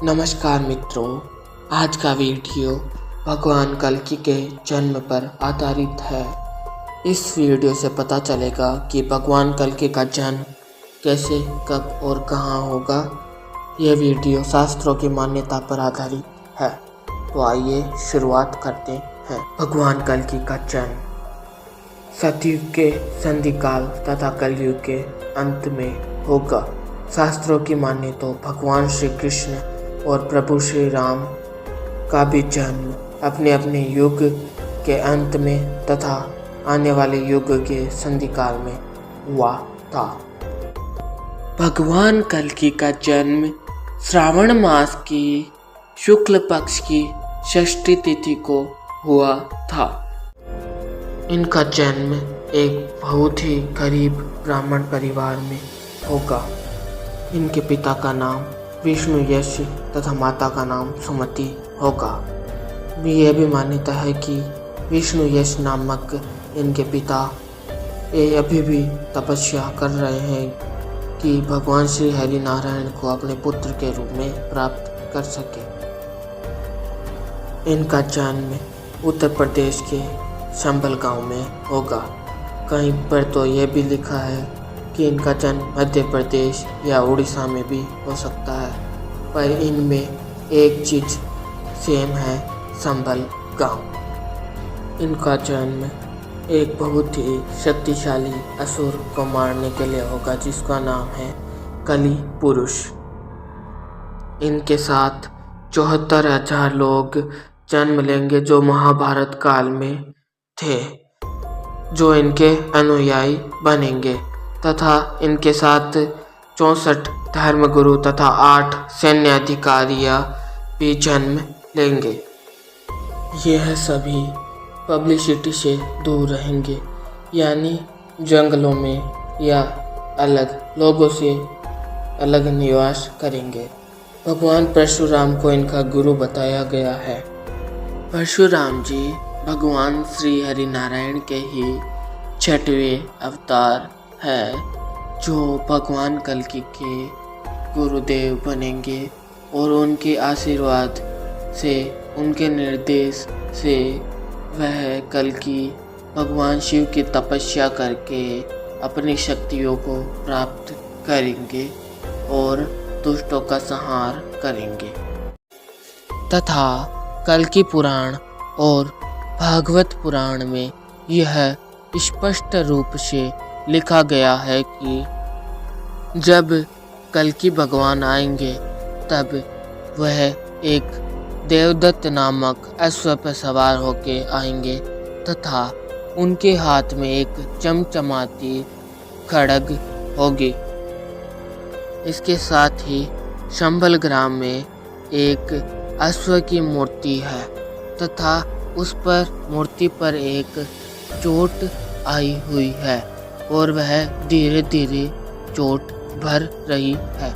नमस्कार मित्रों, आज का वीडियो भगवान कल्कि के जन्म पर आधारित है। इस वीडियो से पता चलेगा कि भगवान कल्कि का जन्म कैसे, कब और कहाँ होगा। यह वीडियो शास्त्रों की मान्यता पर आधारित है। तो आइए शुरुआत करते हैं। भगवान कल्कि का जन्म सतयुग के संधिकाल तथा कलयुग के अंत में होगा। शास्त्रों की माने तो भगवान श्री कृष्ण और प्रभु श्री राम का भी जन्म अपने अपने युग के अंत में तथा आने वाले युग के संधिकाल में हुआ था। भगवान कल्कि का जन्म श्रावण मास की शुक्ल पक्ष की षष्ठी तिथि को हुआ था। इनका जन्म एक बहुत ही गरीब ब्राह्मण परिवार में होगा। इनके पिता का नाम विष्णु यश तथा माता का नाम सुमति होगा। यह भी मान्यता है कि विष्णु यश नामक इनके पिता ये अभी भी तपस्या कर रहे हैं कि भगवान श्री हरि नारायण को अपने पुत्र के रूप में प्राप्त कर सके। इनका जन्म उत्तर प्रदेश के संभल गांव में होगा। कहीं पर तो यह भी लिखा है कि इनका जन्म मध्य प्रदेश या उड़ीसा में भी हो सकता है, पर इनमें एक चीज़ सेम है, संभल गांव। इनका जन्म एक बहुत ही शक्तिशाली असुर को मारने के लिए होगा, जिसका नाम है कलि पुरुष। इनके साथ 74,000 लोग जन्म लेंगे जो महाभारत काल में थे, जो इनके अनुयायी बनेंगे तथा इनके साथ 64 धर्मगुरु तथा 8 सैन्य अधिकारियाँ भी जन्म लेंगे। यह सभी पब्लिसिटी से दूर रहेंगे, यानी जंगलों में या अलग लोगों से अलग निवास करेंगे। भगवान परशुराम को इनका गुरु बताया गया है। परशुराम जी भगवान श्री हरि नारायण के ही 6वें अवतार है, जो भगवान कल्कि के गुरुदेव बनेंगे और उनके आशीर्वाद से, उनके निर्देश से वह कल्कि भगवान शिव की तपस्या करके अपनी शक्तियों को प्राप्त करेंगे और दुष्टों का संहार करेंगे। तथा कल्कि पुराण और भागवत पुराण में यह स्पष्ट रूप से लिखा गया है कि जब कल्कि भगवान आएंगे तब वह एक देवदत्त नामक अश्व पर सवार होके आएंगे तथा उनके हाथ में एक चमचमाती खड्ग होगी। इसके साथ ही संभल ग्राम में एक अश्व की मूर्ति है तथा उस पर मूर्ति पर एक चोट आई हुई है और वह धीरे धीरे चोट भर रही है।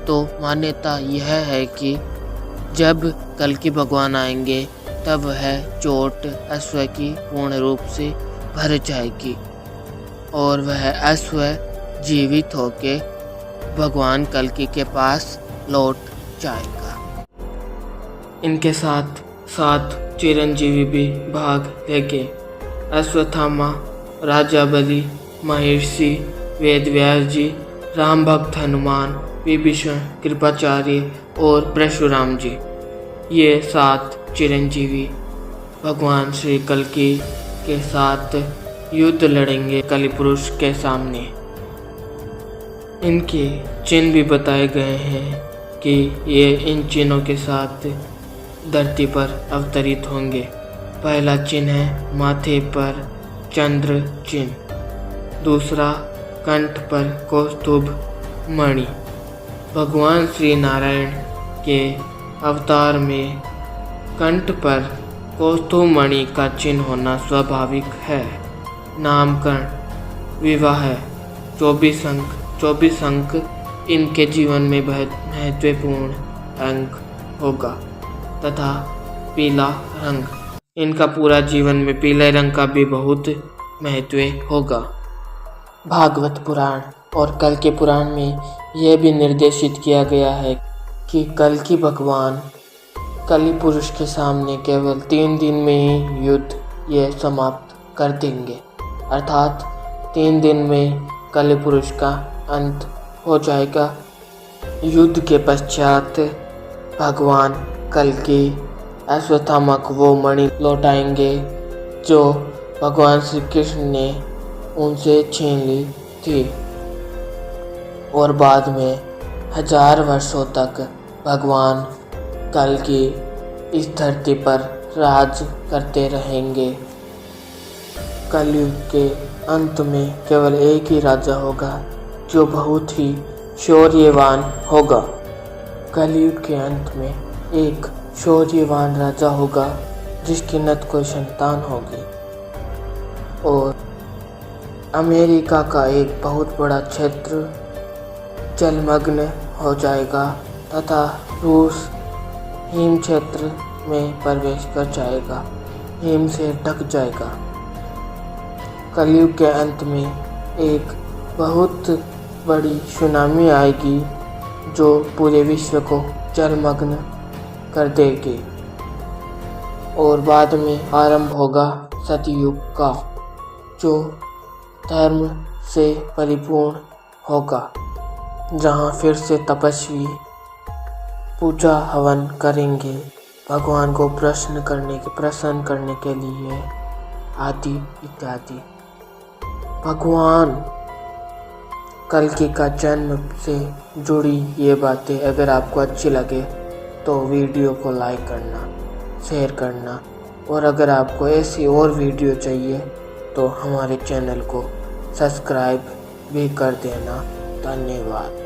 तो मान्यता यह है कि जब कल्कि भगवान आएंगे तब वह चोट अश्व की पूर्ण रूप से भर जाएगी और वह अश्व जीवित होके भगवान कल्कि के पास लौट जाएगा। इनके साथ 7 चिरंजीवी भी भाग लेंगे। अश्वत्थामा, राजा बलि, महर्षि वेदव्यास जी, राम भक्त हनुमान, विभीषण, कृपाचार्य और परशुराम जी, ये 7 चिरंजीवी भगवान श्री कल्कि के साथ युद्ध लड़ेंगे कलिपुरुष के सामने। इनके चिन्ह भी बताए गए हैं कि ये इन चिन्हों के साथ धरती पर अवतरित होंगे। पहला चिन्ह है माथे पर चंद्र चिन्ह, दूसरा कंठ पर कौस्तुभ मणि। भगवान श्री नारायण के अवतार में कंठ पर कौस्तुभ मणि का चिन्ह होना स्वाभाविक है। नामकरण, विवाह, 24 अंक इनके जीवन में बहुत महत्वपूर्ण अंक होगा तथा पीला रंग, इनका पूरा जीवन में पीले रंग का भी बहुत महत्व होगा। भागवत पुराण और कल्कि पुराण में यह भी निर्देशित किया गया है कि कल की भगवान कली पुरुष के सामने केवल 3 दिन में ही युद्ध ये समाप्त कर देंगे, अर्थात 3 दिन में कली पुरुष का अंत हो जाएगा। युद्ध के पश्चात भगवान कल की अश्वत्थामा को वो मणि लौटाएंगे जो भगवान श्री कृष्ण ने उनसे छीन ली थी, और बाद में 1000 वर्षों तक भगवान कल की इस धरती पर राज करते रहेंगे। कलयुग के अंत में केवल एक ही राजा होगा जो बहुत ही शौर्यवान होगा। कलयुग के अंत में एक शौर्यवान राजा होगा जिसकी न कोई संतान होगी, और अमेरिका का एक बहुत बड़ा क्षेत्र जलमग्न हो जाएगा तथा रूस हिम क्षेत्र में प्रवेश कर जाएगा, हिम से ढक जाएगा। कलयुग के अंत में एक बहुत बड़ी सुनामी आएगी जो पूरे विश्व को जलमग्न कर देगी, और बाद में आरंभ होगा सतयुग का, जो धर्म से परिपूर्ण होगा, जहाँ फिर से तपस्वी पूजा हवन करेंगे भगवान को प्रसन्न करने के लिए आदि इत्यादि। भगवान कल्कि का जन्म से जुड़ी ये बातें अगर आपको अच्छी लगे तो वीडियो को लाइक करना, शेयर करना, और अगर आपको ऐसी और वीडियो चाहिए तो हमारे चैनल को सब्सक्राइब भी कर देना। धन्यवाद।